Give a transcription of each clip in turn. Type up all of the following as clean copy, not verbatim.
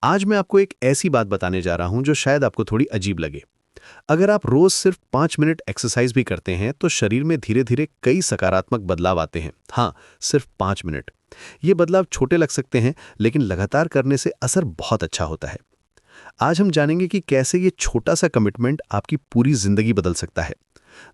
आज मैं आपको एक ऐसी बात बताने जा रहा हूं जो शायद आपको थोड़ी अजीब लगे। अगर आप रोज सिर्फ 5 मिनट एक्सरसाइज भी करते हैं तो शरीर में धीरे धीरे कई सकारात्मक बदलाव आते हैं। हाँ, सिर्फ 5 मिनट। ये बदलाव छोटे लग सकते हैं, लेकिन लगातार करने से असर बहुत अच्छा होता है। आज हम जानेंगे कि कैसे ये छोटा सा कमिटमेंट आपकी पूरी जिंदगी बदल सकता है।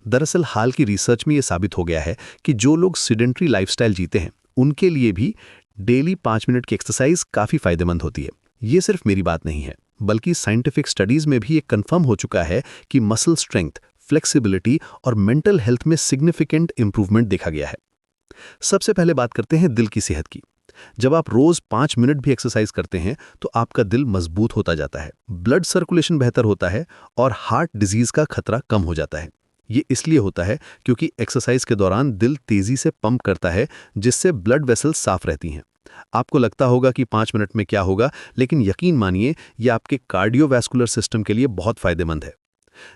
दरअसल हाल की रिसर्च में ये साबित हो गया है कि जो लोग सिडेंट्री लाइफस्टाइल जीते हैं, उनके लिए भी डेली 5 मिनट की एक्सरसाइज काफी फायदेमंद होती है। ये सिर्फ मेरी बात नहीं है, बल्कि साइंटिफिक स्टडीज में भी ये कंफर्म हो चुका है कि मसल स्ट्रेंथ, फ्लेक्सिबिलिटी और मेंटल हेल्थ में सिग्निफिकेंट इंप्रूवमेंट देखा गया है। सबसे पहले बात करते हैं दिल की सेहत की। जब आप रोज 5 मिनट भी एक्सरसाइज करते हैं तो आपका दिल मजबूत होता जाता है, ब्लड सर्कुलेशन बेहतर होता है और हार्ट डिजीज का खतरा कम हो जाता है। ये इसलिए होता है क्योंकि एक्सरसाइज के दौरान दिल तेजी से पंप करता है, जिससे ब्लड वेसल्स साफ रहती हैं। आपको लगता होगा कि 5 मिनट में क्या होगा, लेकिन यकीन मानिए ये आपके कार्डियोवैस्कुलर सिस्टम के लिए बहुत फायदेमंद है।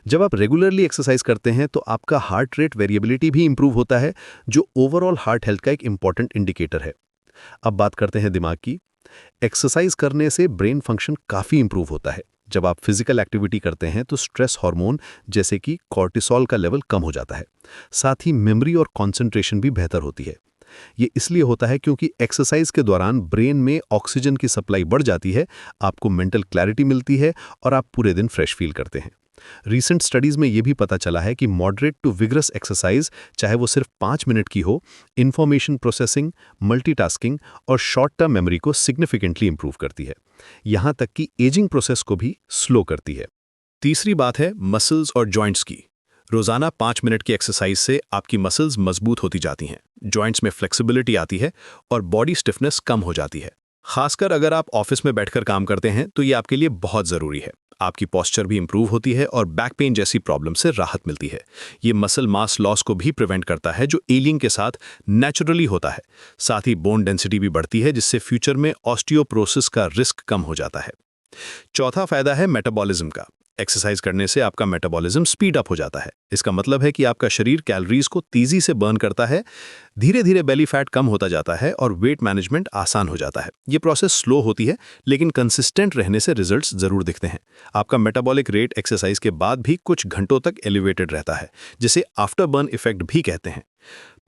जब आप रेगुलरली एक्सरसाइज करते हैं तो आपका हार्ट रेट वेरिएबिलिटी भी इंप्रूव होता है, जो ओवरऑल हार्ट हेल्थ का एक इंपॉर्टेंट इंडिकेटर है। अब बात करते हैं दिमाग की। एक्सरसाइज करने से ब्रेन फंक्शन काफ़ी इंप्रूव होता है। जब आप फिजिकल एक्टिविटी करते हैं तो स्ट्रेस हार्मोन जैसे कि कॉर्टिसोल का लेवल कम हो जाता है। साथ ही मेमोरी और कंसंट्रेशन भी बेहतर होती है। ये इसलिए होता है क्योंकि एक्सरसाइज के दौरान ब्रेन में ऑक्सीजन की सप्लाई बढ़ जाती है, आपको मेंटल क्लैरिटी मिलती है और आप पूरे दिन फ्रेश फील करते हैं। रीसेंट स्टडीज में यह भी पता चला है कि मॉडरेट टू विग्रस एक्सरसाइज, चाहे वो सिर्फ 5 मिनट की हो, इंफॉर्मेशन प्रोसेसिंग, मल्टीटास्किंग और शॉर्ट टर्म मेमोरी को सिग्निफिकेंटली इंप्रूव करती है। यहां तक कि एजिंग प्रोसेस को भी स्लो करती है। तीसरी बात है मसल्स और जॉइंट्स की। रोजाना 5 मिनट की एक्सरसाइज से आपकी मसल्स मजबूत होती जाती हैं, जॉइंट्स में फ्लेक्सिबिलिटी आती है और बॉडी स्टिफनेस कम हो जाती है। खासकर अगर आप ऑफिस में बैठकर काम करते हैं तो ये आपके लिए बहुत ज़रूरी है। आपकी पोस्चर भी इंप्रूव होती है और बैक पेन जैसी प्रॉब्लम से राहत मिलती है। ये मसल मास लॉस को भी प्रिवेंट करता है, जो एलिंग के साथ नेचुरली होता है। साथ ही बोन डेंसिटी भी बढ़ती है, जिससे फ्यूचर में ऑस्टियोप्रोसिस का रिस्क कम हो जाता है। चौथा फायदा है मेटाबॉलिज्म का। एक्सरसाइज करने से आपका मेटाबॉलिज्म स्पीड अप हो जाता है। इसका मतलब है कि आपका शरीर कैलोरीज को तेजी से बर्न करता है, धीरे धीरे बेली फैट कम होता जाता है और वेट मैनेजमेंट आसान हो जाता है। ये प्रोसेस स्लो होती है, लेकिन कंसिस्टेंट रहने से रिजल्ट्स जरूर दिखते हैं। आपका मेटाबॉलिक रेट एक्सरसाइज के बाद भी कुछ घंटों तक एलिवेटेड रहता है, जिसे आफ्टर बर्न इफेक्ट भी कहते हैं।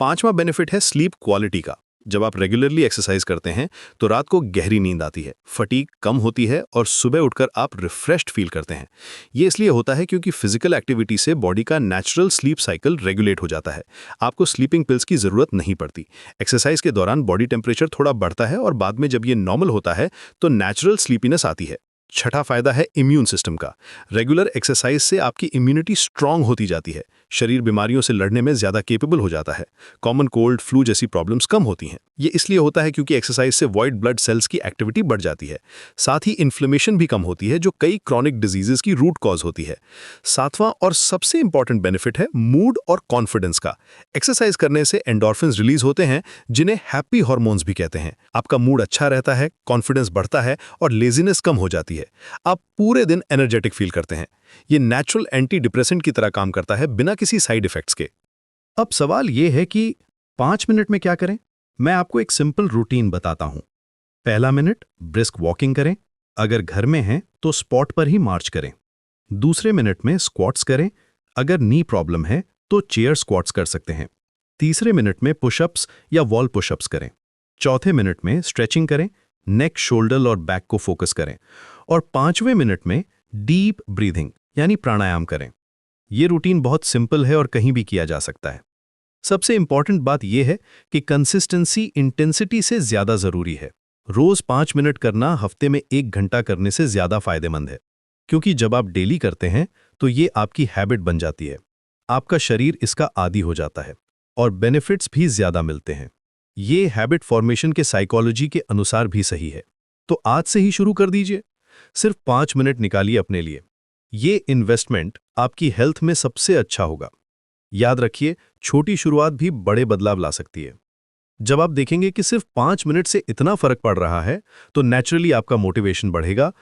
पांचवा बेनिफिट है स्लीप क्वालिटी का। जब आप रेगुलरली एक्सरसाइज करते हैं तो रात को गहरी नींद आती है, फटीग कम होती है और सुबह उठकर आप रिफ्रेश्ड फील करते हैं। ये इसलिए होता है क्योंकि फिजिकल एक्टिविटी से बॉडी का नेचुरल स्लीप साइकिल रेगुलेट हो जाता है। आपको स्लीपिंग पिल्स की जरूरत नहीं पड़ती। एक्सरसाइज के दौरान बॉडी टेम्परेचर थोड़ा बढ़ता है और बाद में जब ये नॉर्मल होता है तो नेचुरल स्लीपीनेस आती है। छठा फायदा है इम्यून सिस्टम का। रेगुलर एक्सरसाइज से आपकी इम्यूनिटी स्ट्रांग होती जाती है, शरीर बीमारियों से लड़ने में ज्यादा केपेबल हो जाता है। कॉमन कोल्ड, फ्लू जैसी प्रॉब्लम्स कम होती हैं। ये इसलिए होता है क्योंकि एक्सरसाइज से व्हाइट ब्लड सेल्स की एक्टिविटी बढ़ जाती है। साथ ही इन्फ्लेमेशन भी कम होती है, जो कई क्रॉनिक डिजीजेस की रूट कॉज होती है। सातवां और सबसे इंपॉर्टेंट बेनिफिट है मूड और कॉन्फिडेंस का। एक्सरसाइज करने से एंडोर्फिन्स रिलीज होते हैं, जिन्हें हैप्पी हार्मोन्स भी कहते हैं। आपका मूड अच्छा रहता है, कॉन्फिडेंस बढ़ता है और लेजीनेस कम हो जाती है। आप पूरे दिन एनर्जेटिक फील करते हैं। ये नेचुरल एंटी डिप्रेसेंट की तरह काम करता है, बिना किसी साइड इफेक्ट्स के। अब सवाल यह है कि 5 मिनट में क्या करें? मैं आपको एक सिंपल रूटीन बताता हूं। पहला मिनट ब्रिस्क वॉकिंग करें। अगर घर में हैं तो स्पॉट पर ही मार्च करें। दूसरे मिनट में स्क्वाट्स करें। अगर नी प्रॉब्लम है तो चेयर स्क्वाट्स कर सकते हैं। तीसरे मिनट में पुशअप्स या वॉल पुशअप्स करें। चौथे मिनट में स्ट्रेचिंग करें, नेक, शोल्डर और बैक को फोकस करें। और 5वें मिनट में डीप ब्रीथिंग यानी प्राणायाम करें। यह रूटीन बहुत सिंपल है और कहीं भी किया जा सकता है। सबसे इंपॉर्टेंट बात यह है कि कंसिस्टेंसी इंटेंसिटी से ज्यादा जरूरी है। रोज 5 मिनट करना हफ्ते में 1 घंटा करने से ज्यादा फायदेमंद है, क्योंकि जब आप डेली करते हैं तो ये आपकी हैबिट बन जाती है। आपका शरीर इसका आदी हो जाता है और बेनिफिट्स भी ज्यादा मिलते हैं। ये हैबिट फॉर्मेशन के साइकोलॉजी के अनुसार भी सही है। तो आज से ही शुरू कर दीजिए। सिर्फ 5 मिनट निकालिए अपने लिए। ये इन्वेस्टमेंट आपकी हेल्थ में सबसे अच्छा होगा। याद रखिए, छोटी शुरुआत भी बड़े बदलाव ला सकती है। जब आप देखेंगे कि सिर्फ 5 मिनट से इतना फर्क पड़ रहा है, तो नेचुरली आपका मोटिवेशन बढ़ेगा